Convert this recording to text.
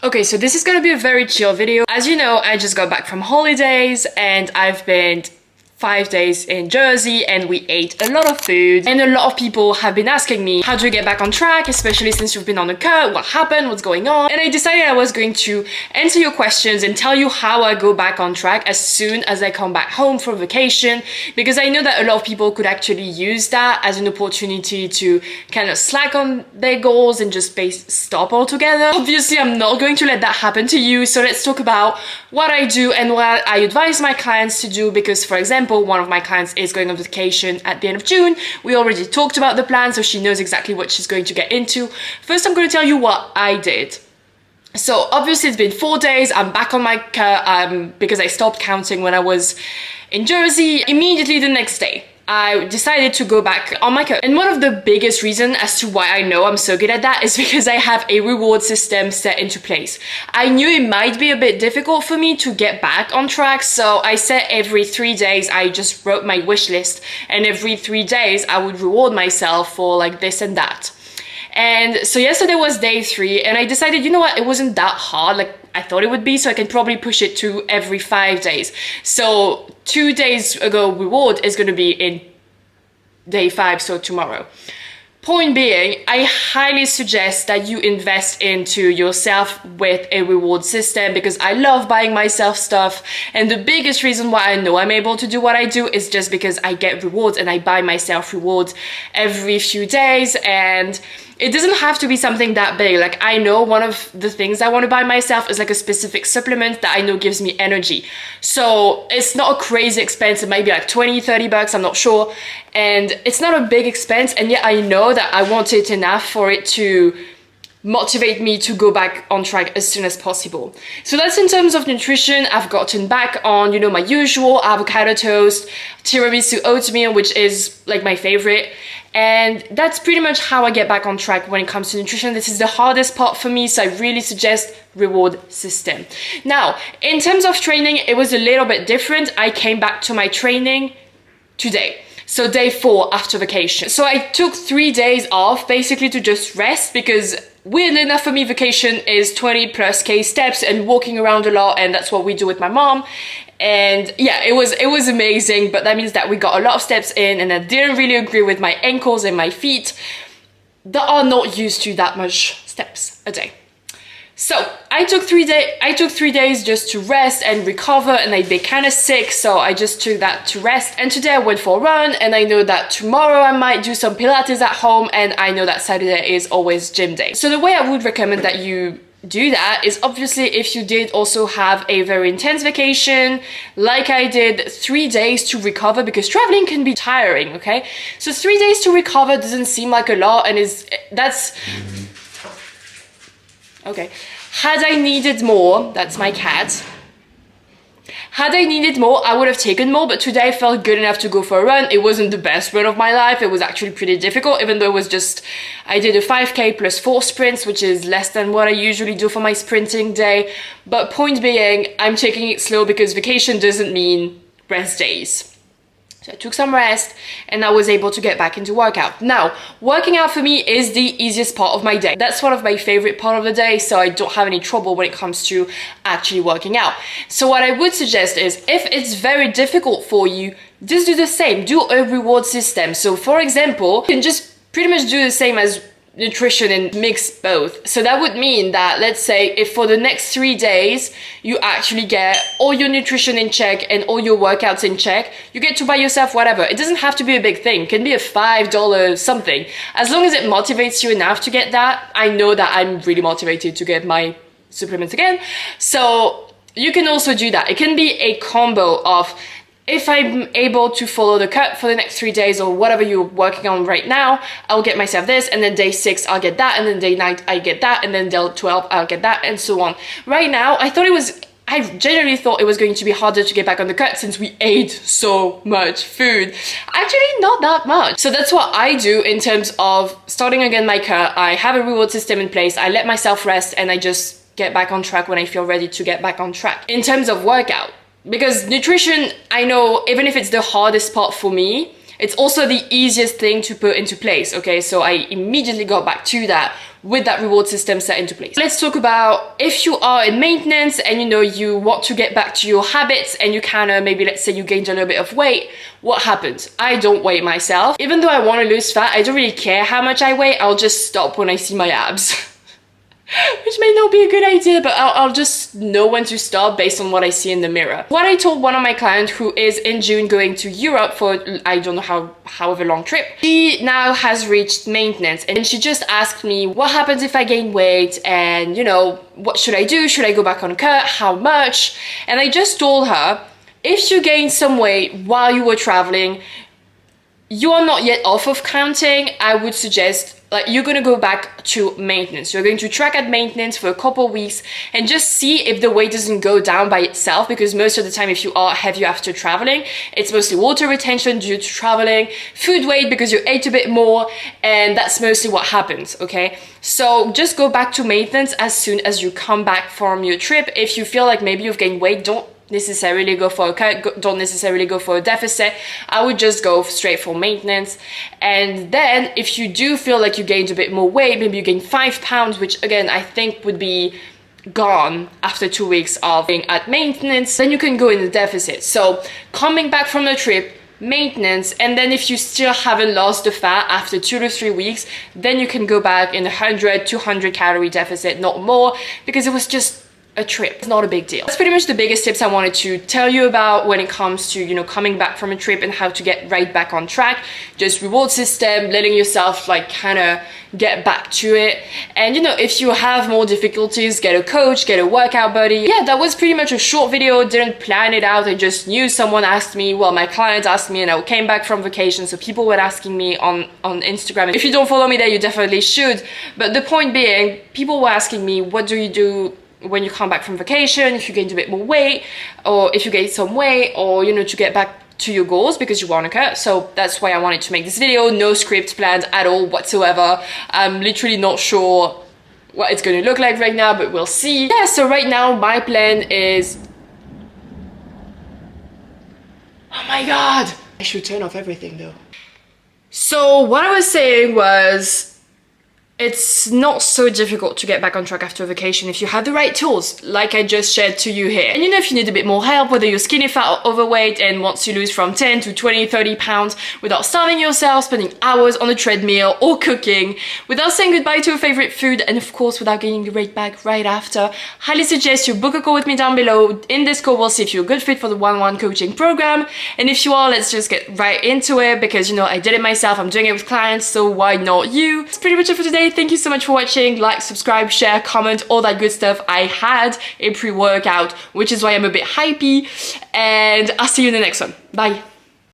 Okay, so this is gonna be a very chill video. As you know, I just got back from holidays and I've been 5 days in Jersey and we ate a lot of food, and a lot of people have been asking me, how do you get back on track, especially since you've been on the cut, what happened, what's going on? And I decided I was going to answer your questions and tell you how I go back on track as soon as I come back home from vacation, because I know that a lot of people could actually use that as an opportunity to kind of slack on their goals and just stop altogether. Obviously, I'm not going to let that happen to you, so let's talk about what I do and what I advise my clients to do, because for example, one of my clients is going on vacation at the end of June. We already talked about the plan, so she knows exactly what she's going to get into. First, I'm going to tell you what I did. So obviously it's been 4 days, I'm back on my because I stopped counting when I was in Jersey. Immediately the next day, I decided to go back on my cut. And one of the biggest reasons as to why I know I'm so good at that is because I have a reward system set into place. I knew it might be a bit difficult for me to get back on track, so I said every 3 days I just wrote my wish list, and every 3 days I would reward myself for like this and that. And so yesterday was day 3 and I decided, you know what, it wasn't that hard like I thought it would be, so I can probably push it to every 5 days. So 2 days ago reward is going to be in day 5, so tomorrow. Point being, I highly suggest that you invest into yourself with a reward system, because I love buying myself stuff, and the biggest reason why I know I'm able to do what I do is just because I get rewards and I buy myself rewards every few days. And it doesn't have to be something that big. Like, I know one of the things I want to buy myself is like a specific supplement that I know gives me energy. So it's not a crazy expense. It might be like 20, 30 bucks, I'm not sure. And it's not a big expense. And yet I know that I want it enough for it to motivate me to go back on track as soon as possible. So that's in terms of nutrition. I've gotten back on, you know, my usual avocado toast, tiramisu oatmeal, which is like my favorite. And that's pretty much how I get back on track when it comes to nutrition. This is the hardest part for me, so I really suggest reward system. Now, in terms of training, it was a little bit different. I came back to my training today. So day 4 after vacation. So I took 3 days off basically to just rest, because weirdly enough for me, vacation is 20+ K steps and walking around a lot, and that's what we do with my mom. And yeah, it was amazing, but that means that we got a lot of steps in, and I didn't really agree with my ankles and my feet that are not used to that much steps a day. So I took 3 days just to rest and recover, and I'd be kind of sick, so I just took that to rest. And today I went for a run, and I know that tomorrow I might do some Pilates at home, and I know that Saturday is always gym day. So the way I would recommend that you do that is, obviously, if you did also have a very intense vacation like I did, 3 days to recover, because traveling can be tiring, okay? So 3 days to recover doesn't seem like a lot, and that's okay. Had I needed more, that's my cat. Had I needed more, I would have taken more, but today I felt good enough to go for a run. It wasn't the best run of my life. It was actually pretty difficult, even though it was just, I did a 5K plus 4 sprints, which is less than what I usually do for my sprinting day. But point being, I'm taking it slow because vacation doesn't mean rest days. So I took some rest and I was able to get back into workout. Now, working out for me is the easiest part of my day. That's one of my favorite part of the day, so I don't have any trouble when it comes to actually working out. So what I would suggest is, if it's very difficult for you, just do the same. Do a reward system. So for example, you can just pretty much do the same as nutrition and mix both. So that would mean that, let's say, if for the next 3 days you actually get all your nutrition in check and all your workouts in check, you get to buy yourself whatever. It doesn't have to be a big thing. It can be a $5 something. As long as it motivates you enough to get that. I know that I'm really motivated to get my supplements again. So you can also do that. It can be a combo of, if I'm able to follow the cut for the next 3 days or whatever you're working on right now, I'll get myself this, and then day 6 I'll get that, and then day 9 I get that, and then day 12 I'll get that, and so on. Right now, I genuinely thought it was going to be harder to get back on the cut since we ate so much food. Actually, not that much. So that's what I do in terms of starting again my cut. I have a reward system in place, I let myself rest, and I just get back on track when I feel ready to get back on track. In terms of workout, because nutrition, I know, even if it's the hardest part for me, It's also the easiest thing to put into place, okay? So I immediately got back to that with that reward system set into place. Let's talk about if you are in maintenance and you want to get back to your habits and you kind of maybe, let's say you gained a little bit of weight, what happens? I don't weigh myself. Even though I want to lose fat, I don't really care how much I weigh. I'll just stop when I see my abs. Which may not be a good idea, but I'll just know when to stop based on what I see in the mirror. What I told one of my clients who is in June going to Europe for, I don't know however long trip, she now has reached maintenance and she just asked me what happens if I gain weight and what should I do? Should I go back on a cut? How much? And I just told her, if you gain some weight while you were traveling, you are not yet off of counting. I would suggest you're going to go back to maintenance. You're going to track at maintenance for a couple weeks and just see if the weight doesn't go down by itself, because most of the time if you are heavy after traveling, it's mostly water retention due to traveling, food weight because you ate a bit more, and that's mostly what happens, okay? So just go back to maintenance as soon as you come back from your trip. If you feel like maybe you've gained weight, don't necessarily go for a cut, don't necessarily go for a deficit. I would just go straight for maintenance. And then if you do feel like you gained a bit more weight, maybe you gained 5 pounds, which again I think would be gone after 2 weeks of being at maintenance, then you can go in the deficit. So coming back from the trip, maintenance, and then if you still haven't lost the fat after 2 to 3 weeks, then you can go back in 100-200 calorie deficit, not more, because it was just a trip. It's not a big deal. That's pretty much the biggest tips I wanted to tell you about when it comes to coming back from a trip and how to get right back on track. Just reward system, letting yourself kind of get back to it. And if you have more difficulties, get a coach, get a workout buddy. Yeah, that was pretty much a short video. Didn't plan it out. I just knew someone asked me, well, my client asked me, and I came back from vacation, so people were asking me on Instagram. If you don't follow me there, you definitely should. But the point being, people were asking me, what do you do when you come back from vacation, if you gained a bit more weight, or if you gained some weight, or to get back to your goals because you want to cut. So that's why I wanted to make this video. No script planned at all whatsoever. I'm literally not sure what it's going to look like right now, but we'll see. Yeah, so right now my plan is, oh my god, I should turn off everything though. So what I was saying was, it's not so difficult to get back on track after a vacation if you have the right tools, like I just shared to you here. And if you need a bit more help, whether you're skinny fat or overweight and want to lose from 10 to 20, 30 pounds without starving yourself, spending hours on a treadmill or cooking, without saying goodbye to a favorite food, and of course without gaining the weight back right after, highly suggest you book a call with me down below. In this call, we'll see if you're a good fit for the one-on-one coaching program. And if you are, let's just get right into it, because I did it myself, I'm doing it with clients, so why not you? That's pretty much it for today. Thank you so much for watching. Like, subscribe, share, comment, all that good stuff. I had a pre-workout, which is why I'm a bit hypey, and I'll see you in the next one. Bye.